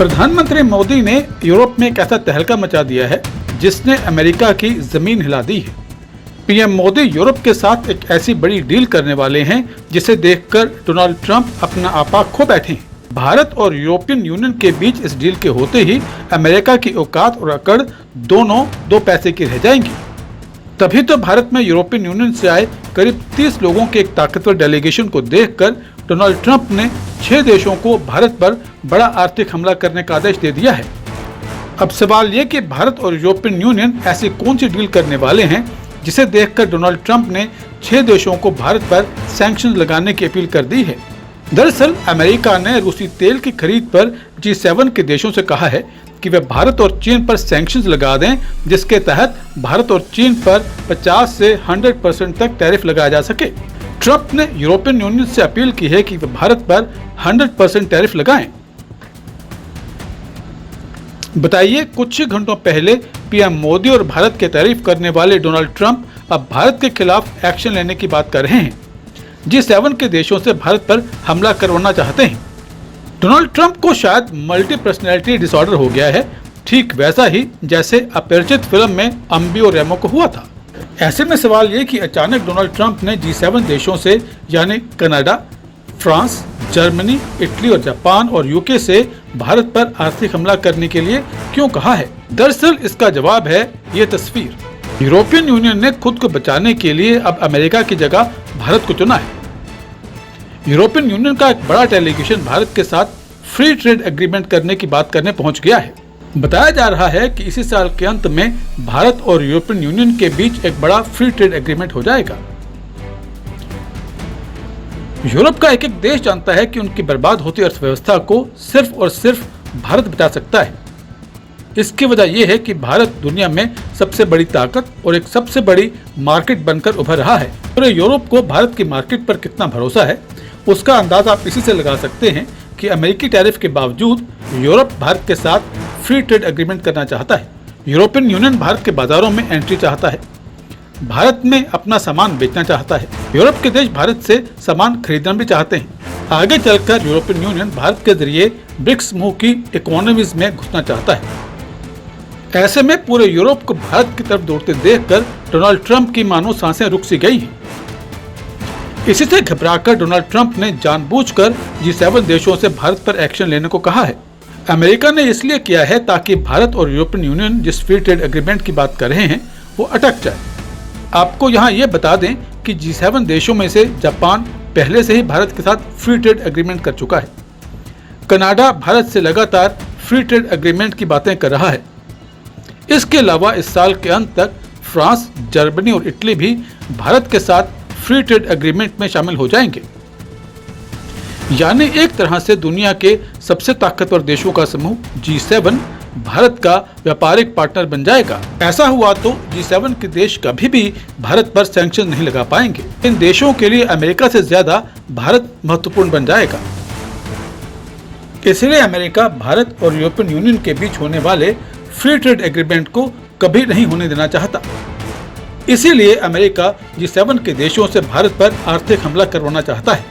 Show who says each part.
Speaker 1: प्रधानमंत्री मोदी ने यूरोप में एक ऐसा तहलका मचा दिया है जिसने अमेरिका की जमीन हिला दी है। पीएम मोदी यूरोप के साथ एक ऐसी बड़ी डील करने वाले हैं जिसे देखकर डोनाल्ड ट्रंप अपना आपा खो बैठे हैं। भारत और यूरोपियन यूनियन के बीच इस डील के होते ही अमेरिका की औकात और अकड़ दोनों दो पैसे की रह जाएंगी। तभी तो भारत में यूरोपियन यूनियन से आए करीब 30 लोगों के एक ताकतवर डेलीगेशन को देखकर डोनाल्ड ट्रंप ने 6 देशों को भारत पर बड़ा आर्थिक हमला करने का आदेश दे दिया है। अब सवाल ये कि भारत और यूरोपियन यूनियन ऐसी कौन सी डील करने वाले हैं जिसे देखकर डोनाल्ड ट्रंप ने 6 देशों को भारत पर सैंक्शन लगाने की अपील कर दी है। दरअसल अमेरिका ने रूसी तेल की खरीद पर G7 के देशों से कहा है कि वे भारत और चीन पर सैंक्शंस लगा दें, जिसके तहत भारत और चीन पर 50 से 100% तक टैरिफ लगाया जा सके। ट्रंप ने यूरोपियन यूनियन से अपील की है कि वे भारत पर 100% टैरिफ लगाएं। बताइए, कुछ ही घंटों पहले पीएम मोदी और भारत के तारीफ करने वाले डोनाल्ड ट्रंप अब भारत के खिलाफ एक्शन लेने की बात कर रहे हैं। G7 के देशों से भारत पर हमला करवाना चाहते हैं। डोनाल्ड ट्रंप को शायद मल्टी पर्सनैलिटी डिसऑर्डर हो गया है, ठीक वैसा ही जैसे अपरिचित फिल्म में अम्बी और रेमो को हुआ था। ऐसे में सवाल ये कि अचानक डोनाल्ड ट्रंप ने G7 देशों से यानी कनाडा, फ्रांस, जर्मनी, इटली और जापान और यूके से भारत पर आर्थिक हमला करने के लिए क्यों कहा है। दरअसल इसका जवाब है ये तस्वीर। यूरोपियन यूनियन ने खुद को बचाने के लिए अब अमेरिका की जगह भारत को चुना है। यूरोपियन यूनियन का एक बड़ा डेलीगेशन भारत के साथ फ्री ट्रेड एग्रीमेंट करने की बात करने पहुंच गया है। बताया जा रहा है कि इसी साल के अंत में भारत और यूरोपियन यूनियन के बीच एक बड़ा फ्री ट्रेड एग्रीमेंट हो जाएगा। यूरोप का एक एक देश जानता है कि उनकी बर्बाद होती अर्थव्यवस्था को सिर्फ और सिर्फ भारत बचा सकता है। इसकी वजह यह है कि भारत दुनिया में सबसे बड़ी ताकत और एक सबसे बड़ी मार्केट बनकर उभर रहा है। पूरे यूरोप को भारत की मार्केट पर कितना भरोसा है, उसका अंदाजा आप इसी से लगा सकते हैं कि अमेरिकी टैरिफ के बावजूद यूरोप भारत के साथ फ्री ट्रेड एग्रीमेंट करना चाहता है। यूरोपियन यूनियन भारत के बाजारों में एंट्री चाहता है, भारत में अपना सामान बेचना चाहता है। यूरोप के देश भारत से सामान खरीदना भी चाहते हैं। आगे चलकर यूरोपियन यूनियन भारत के जरिए ब्रिक्स समूह की इकोनॉमीज में घुसना चाहता है। ऐसे में पूरे यूरोप को भारत की तरफ दौड़ते देखकर डोनाल्ड ट्रंप की मानो सांसें रुक सी गई हैं। इसी से घबराकर डोनाल्ड ट्रंप ने जानबूझकर G7 देशों से भारत पर एक्शन लेने को कहा है। अमेरिका ने इसलिए किया है ताकि भारत और यूरोपियन यूनियन जिस फ्री ट्रेड एग्रीमेंट की बात कर रहे हैं वो अटक जाए। आपको यहाँ ये बता दें कि G7 देशों में से जापान पहले से ही भारत के साथ फ्री ट्रेड एग्रीमेंट कर चुका है। कनाडा भारत से लगातार फ्री ट्रेड एग्रीमेंट की बातें कर रहा है। इसके अलावा इस साल के अंत तक फ्रांस, जर्मनी और इटली भी भारत के साथ फ्री ट्रेड एग्रीमेंट में शामिल हो जाएंगे। यानी एक तरह से दुनिया के सबसे ताकतवर देशों का समूह G7 भारत का व्यापारिक पार्टनर बन जाएगा। ऐसा हुआ तो G7 के देश कभी भी भारत पर सैंक्शन नहीं लगा पाएंगे। इन देशों के लिए अमेरिका से ज्यादा भारत महत्वपूर्ण बन जाएगा। इसलिए अमेरिका भारत और यूरोपियन यूनियन के बीच होने वाले फ्री ट्रेड एग्रीमेंट को कभी नहीं होने देना चाहता। इसीलिए अमेरिका G7 के देशों से भारत पर आर्थिक हमला करवाना चाहता है।